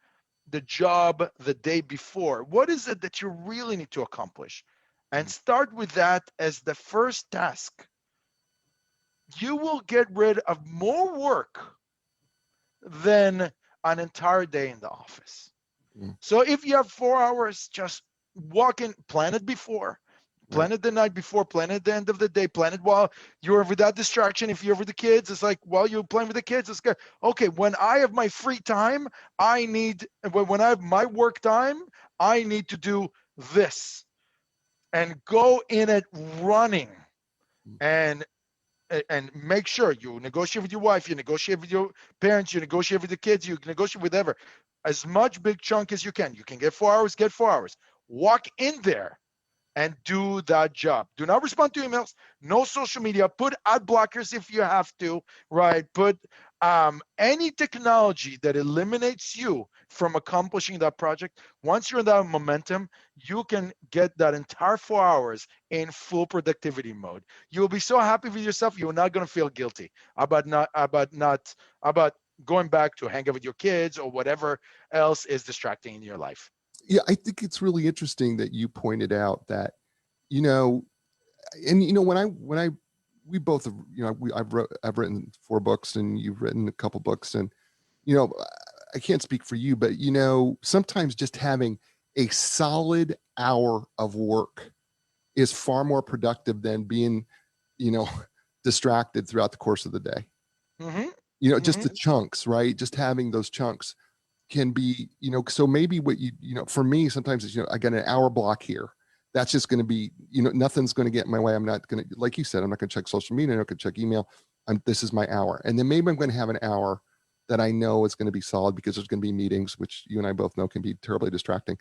the job the day before. What is it that you really need to accomplish? And Mm. start with that as the first task. You will get rid of more work than an entire day in the office. Mm. So if you have 4 hours, just walk in, plan it before. Right. Plan it the night before, plan it at the end of the day, plan it while you're without distraction. If you're with the kids, it's like while you're playing with the kids, it's good. Okay, when I have my free time, when I have my work time, I need to do this, and go in it running. Mm. And make sure you negotiate with your wife, you negotiate with your parents, you negotiate with the kids, you negotiate with whatever. As much big chunk as you can. You can get 4 hours, get 4 hours. Walk in there and do that job. Do not respond to emails. No social media. Put ad blockers if you have to, right? Put any technology that eliminates you from accomplishing that project. Once you're in that momentum, you can get that entire 4 hours in full productivity mode. You'll be so happy with yourself. You're not going to feel guilty about going back to hang out with your kids or whatever else is distracting in your life. Yeah, I think it's really interesting that you pointed out that, you know, and when I we both have, I've written 4 books and you've written a couple books, and you know, I can't speak for you, but sometimes just having a solid hour of work is far more productive than being, you know, distracted throughout the course of the day. Mm-hmm. Just Mm-hmm. the chunks, right? Just having those chunks can be, so maybe what for me, sometimes it's, I got an hour block here. That's just going to be, nothing's going to get in my way. I'm not going to, like you said, I'm not going to check social media. I'm not going to check email. This is my hour. And then maybe I'm going to have an hour that I know is going to be solid, because there's going to be meetings, which you and I both know can be terribly distracting.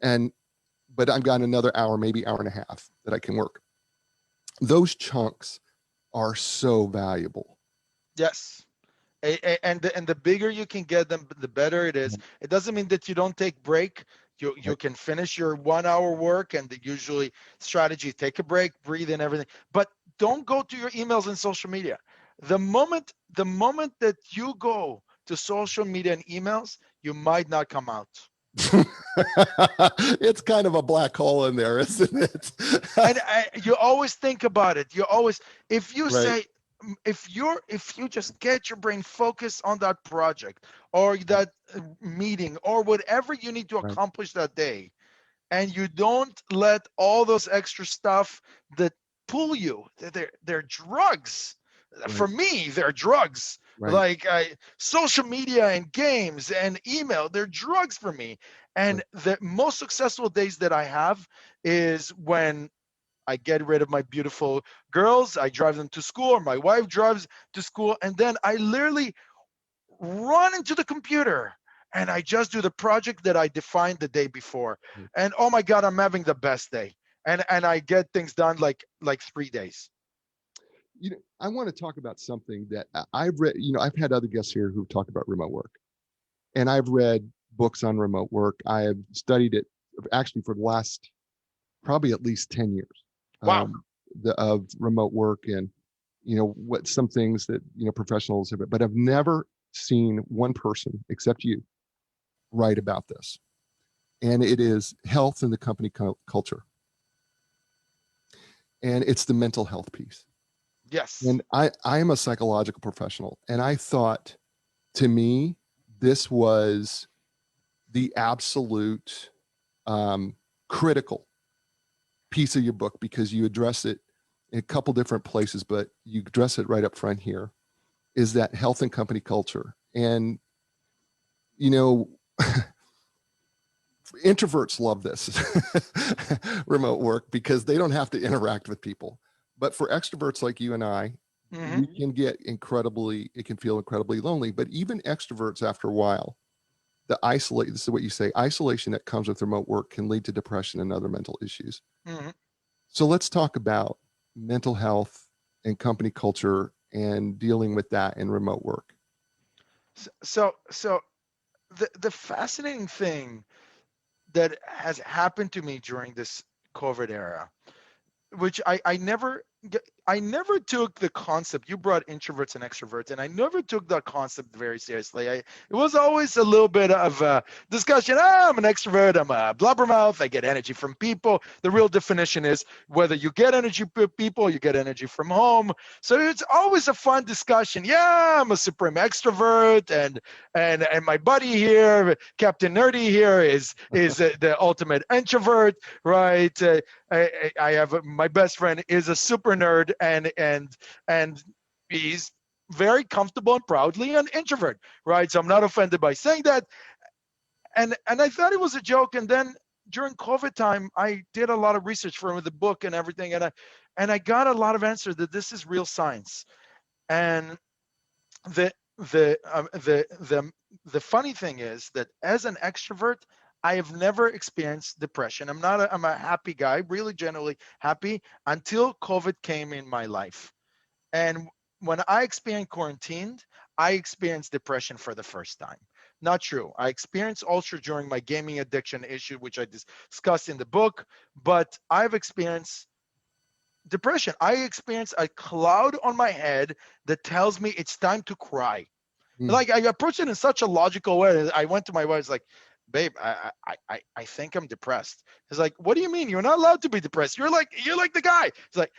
But I've got another hour, maybe hour and a half, that I can work. Those chunks are so valuable. Yes. And the bigger you can get them, the better it is. It doesn't mean that you don't take break. You Right. can finish your 1 hour work, and the usually strategy, take a break, breathe in, everything. But don't go to your emails and social media. The moment that you go to social media and emails, you might not come out. It's kind of a black hole in there, isn't it? And you always think about it. You always, if you Right. say, if you just get your brain focused on that project, or that meeting, or whatever you need to Right. accomplish that day, and you don't let all those extra stuff that pull you, they're drugs. For Right. me, they're drugs. Right. Like social media and games and email, they're drugs for me. Right. And the most successful days that I have is when I get rid of my beautiful girls, I drive them to school, or my wife drives to school, and then I literally run into the computer and I just do the project that I defined the day before. And oh my God, I'm having the best day. And I get things done like 3 days. I want to talk about something that I've read. I've had other guests here who've talked about remote work, and I've read books on remote work. I have studied it actually for the last probably at least 10 years, Wow. of remote work, and what some things that professionals have, but I've never seen one person except you write about this, and it is health in the company culture, and it's the mental health piece. Yes. And I am a psychological professional, and I thought, to me, this was the absolute critical piece of your book, because you address it in a couple different places, but you address it right up front here, is that health and company culture. And, you know, introverts love this remote work because they don't have to interact with people. But for extroverts like you and I, Mm-hmm. it can feel incredibly lonely. But even extroverts, after a while, this is what you say, isolation that comes with remote work can lead to depression and other mental issues. Mm-hmm. So let's talk about mental health and company culture and dealing with that in remote work. So the fascinating thing that has happened to me during this COVID era, which I never took the concept. You brought introverts and extroverts, and I never took that concept very seriously. It was always a little bit of a discussion. I'm an extrovert. I'm a blabbermouth. I get energy from people. The real definition is whether you get energy from people, you get energy from home. So it's always a fun discussion. Yeah, I'm a supreme extrovert, and my buddy here, Captain Nerdy here, is the ultimate introvert, right? I have my best friend is a super nerd, and he's very comfortable and proudly an introvert, right? So I'm not offended by saying that. And I thought it was a joke. And then during COVID time, I did a lot of research for the book and everything, and I got a lot of answers that this is real science. And the the the funny thing is that as an extrovert, I have never experienced depression. I'm a happy guy, really generally happy, until COVID came in my life. And when I experienced quarantined, I experienced depression for the first time. Not true. I experienced ulcer during my gaming addiction issue, which I discussed in the book, but I've experienced depression. I experience a cloud on my head that tells me it's time to cry. Mm. Like I approach it in such a logical way. I went to my wife, like, babe, I think I'm depressed. It's like, what do you mean? You're not allowed to be depressed. You're like the guy. It's like,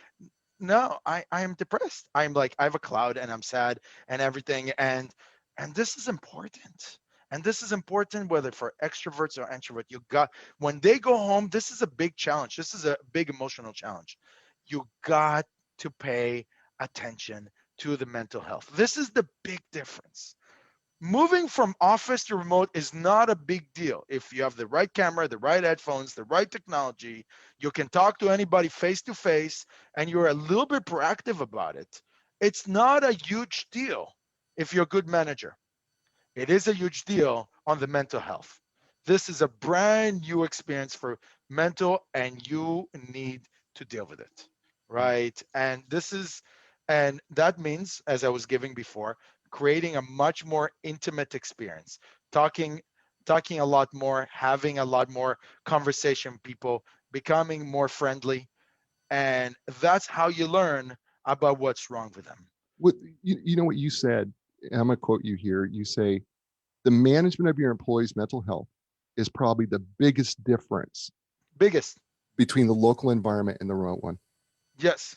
no, I am depressed. I'm like, I have a cloud and I'm sad and everything. And this is important. And this is important whether for extroverts or introverts. You got when they go home, this is a big challenge. This is a big emotional challenge. You got to pay attention to the mental health. This is the big difference. Moving from office to remote is not a big deal. If you have the right camera, the right headphones, the right technology, you can talk to anybody face to face, and you're a little bit proactive about it. It's not a huge deal if you're a good manager. It is a huge deal on the mental health. This is a brand new experience for mental, and you need to deal with it, right? And that means, as I was giving before, creating a much more intimate experience, talking, talking a lot more, having a lot more conversation with people, becoming more friendly, and that's how you learn about what's wrong with them. What you know what you said, and I'm going to quote you here. You say the management of your employees' mental health is probably the biggest difference Biggest, between the local environment and the remote one. yes.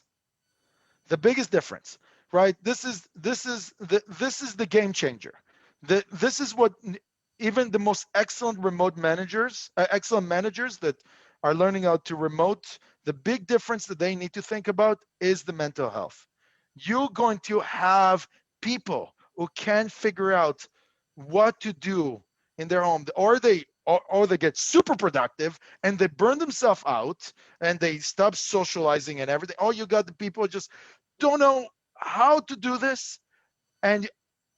The biggest difference, right? This is the game changer. This is what even the most excellent managers that are learning how to remote, the big difference that they need to think about is the mental health. You're going to have people who can't figure out what to do in their home, or they get super productive and they burn themselves out and they stop socializing and everything. Oh, you got the people just don't know how to do this, and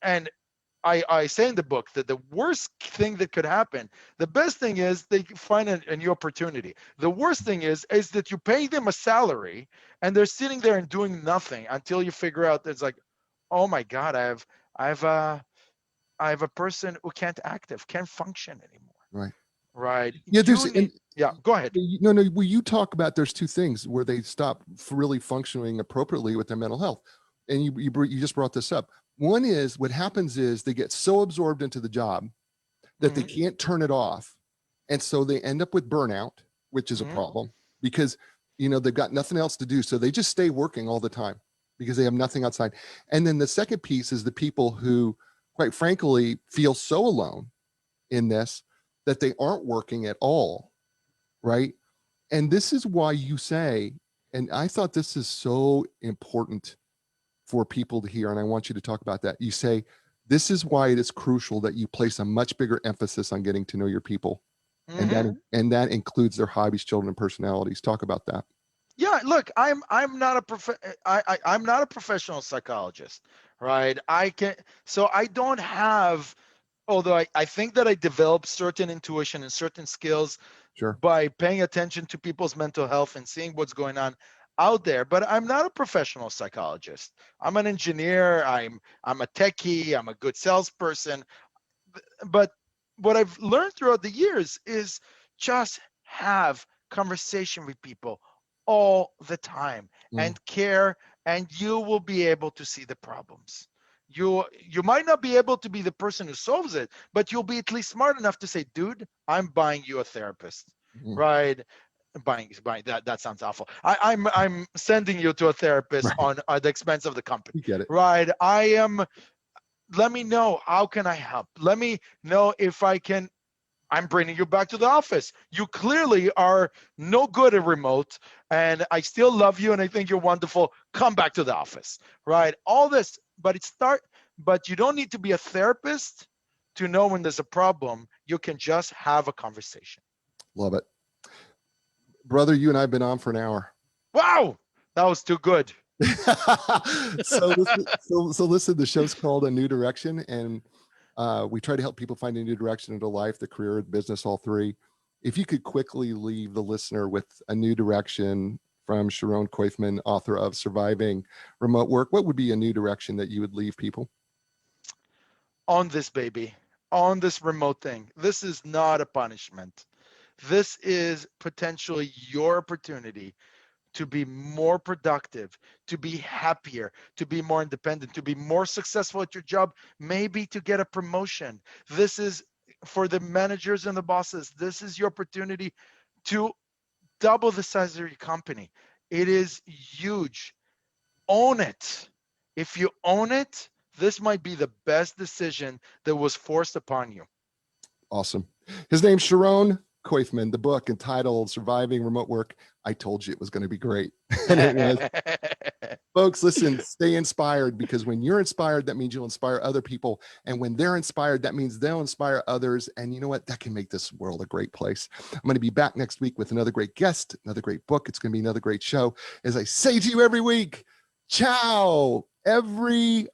and I say in the book that the worst thing that could happen, the best thing is they find a new opportunity. The worst thing is that you pay them a salary and they're sitting there and doing nothing until you figure out that it's like, oh my God, I have a person who can't function anymore. Right. Right. Yeah, Yeah, go ahead. No, well, you talk about there's two things where they stop really functioning appropriately with their mental health. And you just brought this up. One is what happens is they get so absorbed into the job that they can't turn it off. And so they end up with burnout, which is a problem because, they've got nothing else to do. So they just stay working all the time because they have nothing outside. And then the second piece is the people who, quite frankly, feel so alone in this that they aren't working at all. Right. And this is why you say, and I thought this is so important for people to hear, and I want you to talk about that. You say, this is why it is crucial that you place a much bigger emphasis on getting to know your people. And that includes their hobbies, children, and personalities. Talk about that. Yeah, look, I'm not I'm not a professional psychologist, right? I don't have, although I think that I developed certain intuition and certain skills by paying attention to people's mental health and seeing what's going on out there, but I'm not a professional psychologist. I'm an engineer, I'm a techie, I'm a good salesperson. But what I've learned throughout the years is just have conversation with people all the time and care, and you will be able to see the problems. You might not be able to be the person who solves it, but you'll be at least smart enough to say, dude, I'm buying you a therapist, right? Buying that sounds awful. I'm sending you to a therapist on at the expense of the company. You get it. Right. Let me know, how can I help? Let me know if I can. I'm bringing you back to the office. You clearly are no good at remote, and I still love you and I think you're wonderful. Come back to the office, right? All this, but you don't need to be a therapist to know when there's a problem. You can just have a conversation. Love it. Brother, you and I have been on for an hour. Wow, that was too good. so listen, the show's called A New Direction, and we try to help people find a new direction into life, the career, business, all three. If you could quickly leave the listener with a new direction from Sharon Koifman, author of Surviving Remote Work, what would be a new direction that you would leave people? On this, baby, on this remote thing. This is not a punishment. This is potentially your opportunity to be more productive, to be happier, to be more independent, to be more successful at your job, maybe to get a promotion. This is for the managers and the bosses. This is your opportunity to double the size of your company. It is huge. Own it. If you own it, this might be the best decision that was forced upon you. Awesome. His name's Sharon Koifman, the book entitled Surviving Remote Work. I told you it was going to be great. And it was. Folks, listen, stay inspired, because when you're inspired, that means you'll inspire other people. And when they're inspired, that means they'll inspire others. And you know what? That can make this world a great place. I'm going to be back next week with another great guest, another great book. It's going to be another great show. As I say to you every week, ciao, everybody.